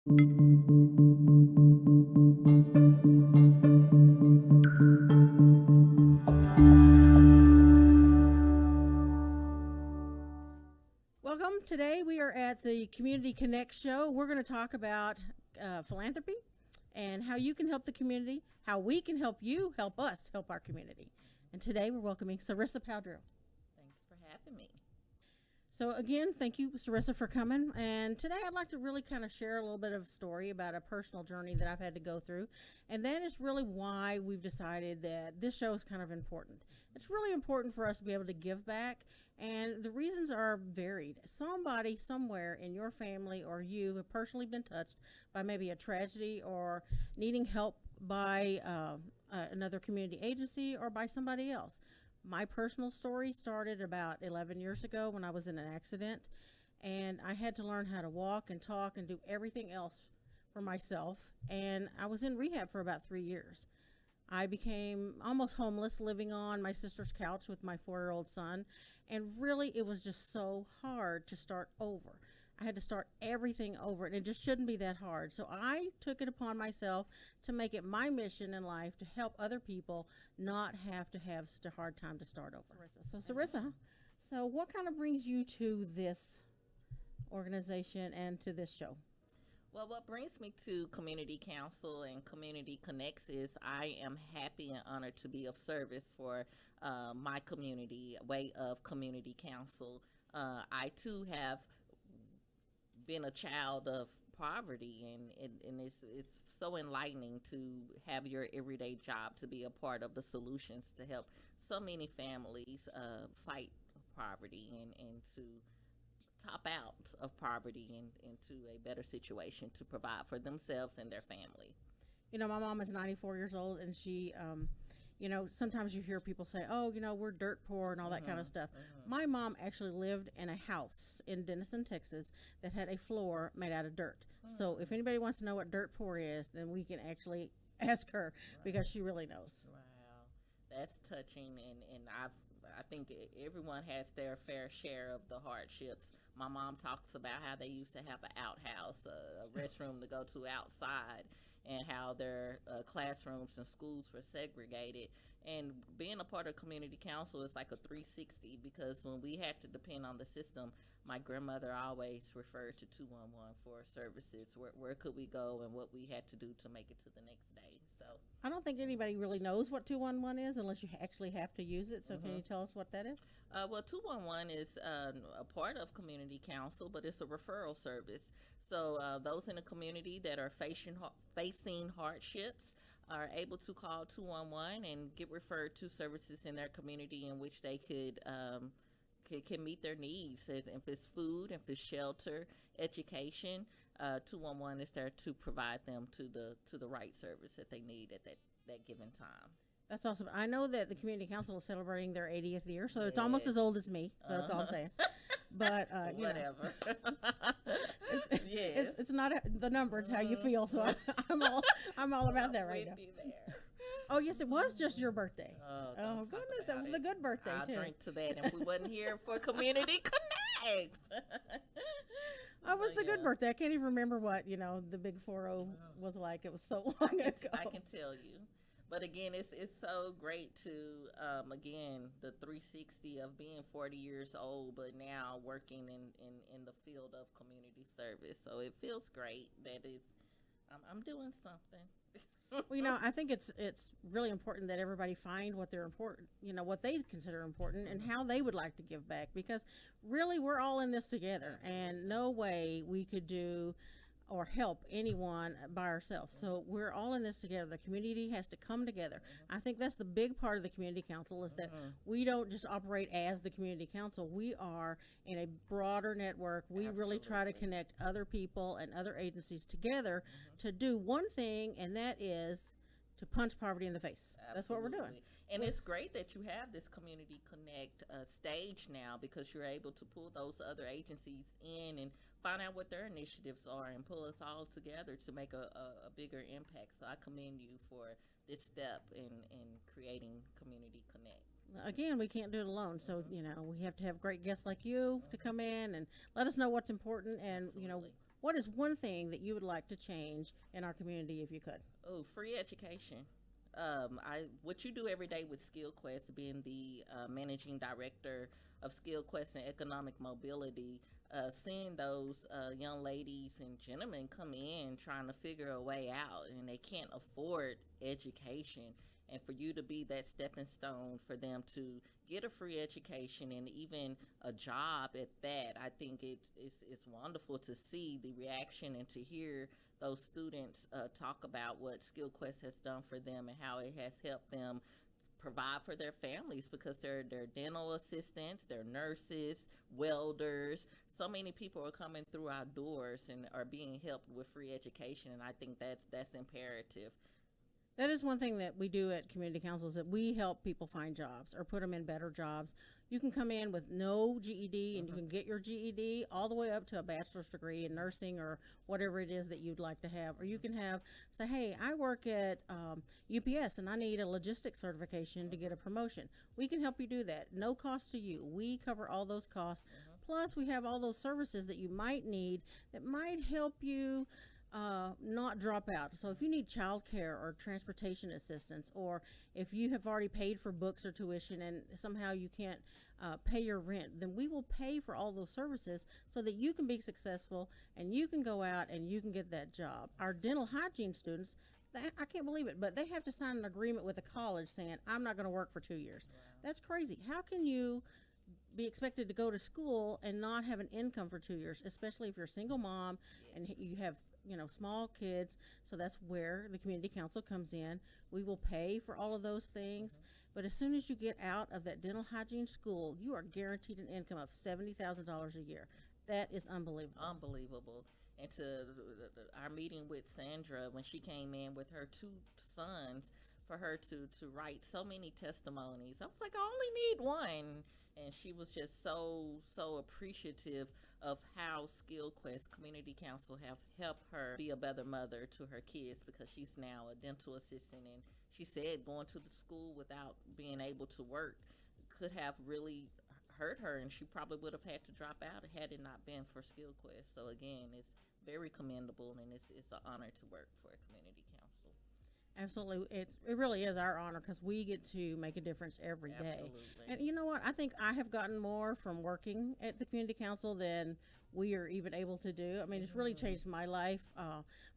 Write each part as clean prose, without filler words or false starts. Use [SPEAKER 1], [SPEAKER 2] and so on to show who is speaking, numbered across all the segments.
[SPEAKER 1] Welcome. Today we are at the Community Connect show. We're going to talk about philanthropy and how you can help the community, how we can help you help us help our community. And today we're welcoming Sarissa Powdrill.
[SPEAKER 2] Thanks for having me.
[SPEAKER 1] So again, thank you, Sarissa, for coming. And today I'd like to really kind of share a little bit of story about a personal journey that I've had to go through. And that is really why we've decided that this show is kind of important. It's really important for us to be able to give back. And the reasons are varied. Somebody somewhere in your family or you have personally been touched by maybe a tragedy or needing help by another community agency or by somebody else. My personal story started about 11 years ago when I was in an accident, and I had to learn how to walk and talk and do everything else for myself, and I was in rehab for about 3 years. I became almost homeless, living on my sister's couch with my 4-year-old son, and really it was just so hard to start over. I had to start everything over, and it just shouldn't be that hard. So I took it upon myself to make it my mission in life to help other people not have to have such a hard time to start over. So Sarissa, so what kind of brings you to this organization and to this show?
[SPEAKER 2] Well, what brings me to Community Council and Community Connects is I am happy and honored to be of service for my community, way of Community Council. I too have been a child of poverty, and it's so enlightening to have your everyday job to be a part of the solutions to help so many families fight poverty and to top out of poverty and into a better situation to provide for themselves and their family.
[SPEAKER 1] You know, my mom is 94 years old, and she, sometimes you hear people say, oh, we're dirt poor and all that kind of stuff. My mom actually lived in a house in Denison, Texas, that had a floor made out of dirt. So if anybody wants to know what dirt poor is, then we can actually ask her because she really knows.
[SPEAKER 2] Wow, that's touching, and I think everyone has their fair share of the hardships. My mom talks about how they used to have an outhouse, a restroom to go to outside, and how their classrooms and schools were segregated. And being a part of community council is like a 360, because when we had to depend on the system, my grandmother always referred to 211 for services. Where could we go and what we had to do to make it to the next day. So
[SPEAKER 1] I don't think anybody really knows what 211 is unless you actually have to use it. So can you tell us what that is?
[SPEAKER 2] Well, 211 is a part of community council, but it's a referral service. So those in the community that are facing hardships are able to call 211 and get referred to services in their community in which they can meet their needs. If it's food, if it's shelter, education, 211 is there to provide them to the right service that they need at that given time.
[SPEAKER 1] That's awesome. I know that the community council is celebrating their 80th year, so it's almost as old as me. So that's all I'm saying. But
[SPEAKER 2] whatever.
[SPEAKER 1] It's not the number; it's how you feel. So I'm all about that right now. Oh yes, it was just your birthday. Oh goodness, that was the good birthday
[SPEAKER 2] I'll
[SPEAKER 1] too.
[SPEAKER 2] drink to that if we wasn't here for Community Connect.
[SPEAKER 1] Oh, it was the good birthday. I can't even remember what the big 40 was like. It was so long ago.
[SPEAKER 2] I can tell you. But again, it's so great to, again, the 360 of being 40 years old, but now working in the field of community service. So it feels great that I'm doing something.
[SPEAKER 1] Well, I think it's really important that everybody find what they're important, what they consider important and how they would like to give back, because really we're all in this together, and no way we could do or help anyone by ourselves. So we're all in this together. The community has to come together. I think that's the big part of the community council, is that we don't just operate as the community council. We are in a broader network. We really try to connect other people and other agencies together to do one thing, and that is to punch poverty in the face.
[SPEAKER 2] Absolutely.
[SPEAKER 1] That's what we're doing.
[SPEAKER 2] And it's great that you have this Community Connect stage now, because you're able to pull those other agencies in and find out what their initiatives are and pull us all together to make a bigger impact. So I commend you for this step in creating Community Connect.
[SPEAKER 1] Again, we can't do it alone. So, we have to have great guests like you to come in and let us know what's important. And,
[SPEAKER 2] Absolutely.
[SPEAKER 1] What is one thing that you would like to change in our community if you could?
[SPEAKER 2] Oh, free education. What you do every day with SkillQuest, being the managing director of SkillQuest and Economic Mobility, seeing those young ladies and gentlemen come in trying to figure a way out, and they can't afford education, and for you to be that stepping stone for them to get a free education and even a job at that, I think it's wonderful to see the reaction and to hear those students talk about what SkillQuest has done for them and how it has helped them provide for their families, because they're dental assistants, they're nurses, welders. So many people are coming through our doors and are being helped with free education, and I think that's imperative.
[SPEAKER 1] That is one thing that we do at community councils, that we help people find jobs or put them in better jobs. You can come in with no GED and you can get your GED all the way up to a bachelor's degree in nursing or whatever it is that you'd like to have. Or you can say, hey, I work at UPS and I need a logistics certification to get a promotion. We can help you do that. No cost to you. We cover all those costs. Plus, we have all those services that you might need that might help you not drop out. So if you need childcare or transportation assistance, or if you have already paid for books or tuition and somehow you can't pay your rent, then we will pay for all those services so that you can be successful and you can go out and you can get that job. Our dental hygiene students, I can't believe it, but they have to sign an agreement with a college saying, I'm not going to work for 2 years. Wow. That's crazy. How can you be expected to go to school and not have an income for 2 years, especially if you're a single mom and you have small kids? So that's where the community council comes in. We will pay for all of those things, but as soon as you get out of that dental hygiene school, you are guaranteed an income of $70,000 a year. That is unbelievable.
[SPEAKER 2] Unbelievable. And to our meeting with Sandra, when she came in with her 2 sons, for her to write so many testimonies, I was like, I only need one. And she was just so appreciative of how SkillQuest Community Council have helped her be a better mother to her kids, because she's now a dental assistant. And she said going to the school without being able to work could have really hurt her, and she probably would have had to drop out had it not been for SkillQuest. So again, it's very commendable, and it's an honor to work for a community council.
[SPEAKER 1] Absolutely. It really is our honor, because we get to make a difference every day.
[SPEAKER 2] Absolutely.
[SPEAKER 1] And you know what? I think I have gotten more from working at the community council than we are even able to do. I mean, it's really changed my life.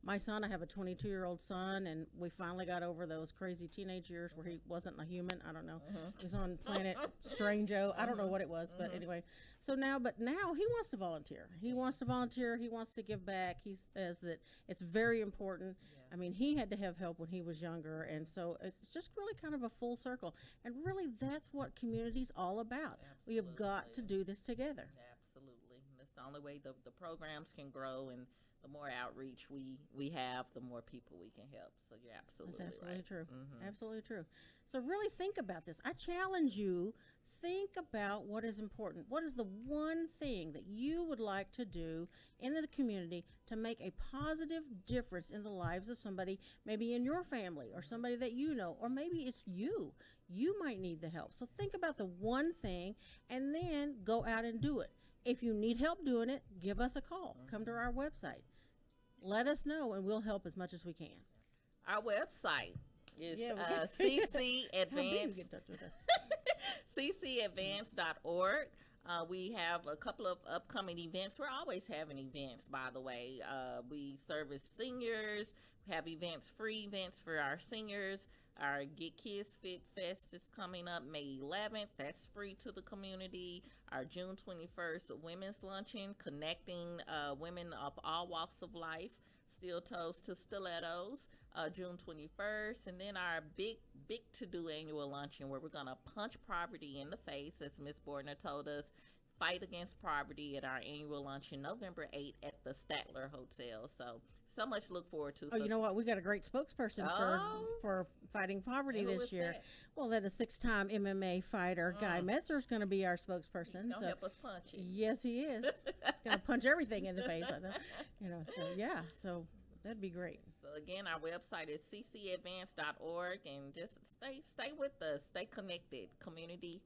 [SPEAKER 1] My son, I have a 22-year-old son, and we finally got over those crazy teenage years where he wasn't a human. I don't know. He was on planet Strange-O. I don't know what it was, but anyway. So now he wants to volunteer. He wants to volunteer. He wants to give back. He says that it's very important. I mean, he had to have help when he was younger, and so it's just really kind of a full circle. And really, that's what community's all about.
[SPEAKER 2] Absolutely.
[SPEAKER 1] We have got to do this together.
[SPEAKER 2] Absolutely. That's the only way the programs can grow, and the more outreach we have, the more people we can help. So you're absolutely
[SPEAKER 1] That's absolutely
[SPEAKER 2] right.
[SPEAKER 1] true. Absolutely true. So really think about this. I challenge you, think about what is important. What is the one thing that you would like to do in the community to make a positive difference in the lives of somebody, maybe in your family or somebody that you know, or maybe it's you. You might need the help. So think about the one thing and then go out and do it. If you need help doing it, give us a call. Come to our website. Let us know, and we'll help as much as we can.
[SPEAKER 2] Our website is ccadvance.org. We have a couple of upcoming events. We're always having events, by the way. We service seniors. We have free events for our seniors. Our Get Kids Fit Fest is coming up May 11th. That's free to the community. Our June 21st Women's Luncheon, connecting women of all walks of life, steel toes to stilettos, June 21st. And then our big to-do annual luncheon, where we're going to punch poverty in the face, as Ms. Bordner told us, fight against poverty, at our annual luncheon November 8th at the Statler Hotel. So much to look forward to.
[SPEAKER 1] Oh, you know what? We got a great spokesperson for fighting poverty this year.
[SPEAKER 2] That?
[SPEAKER 1] Well, that is 6-time MMA fighter Guy Metzer is going to be our spokesperson.
[SPEAKER 2] He's gonna help us punch it.
[SPEAKER 1] Yes, he is. He's going to punch everything in the face. So that'd be great.
[SPEAKER 2] So again, our website is ccadvance.org, and just stay with us. Stay connected. Community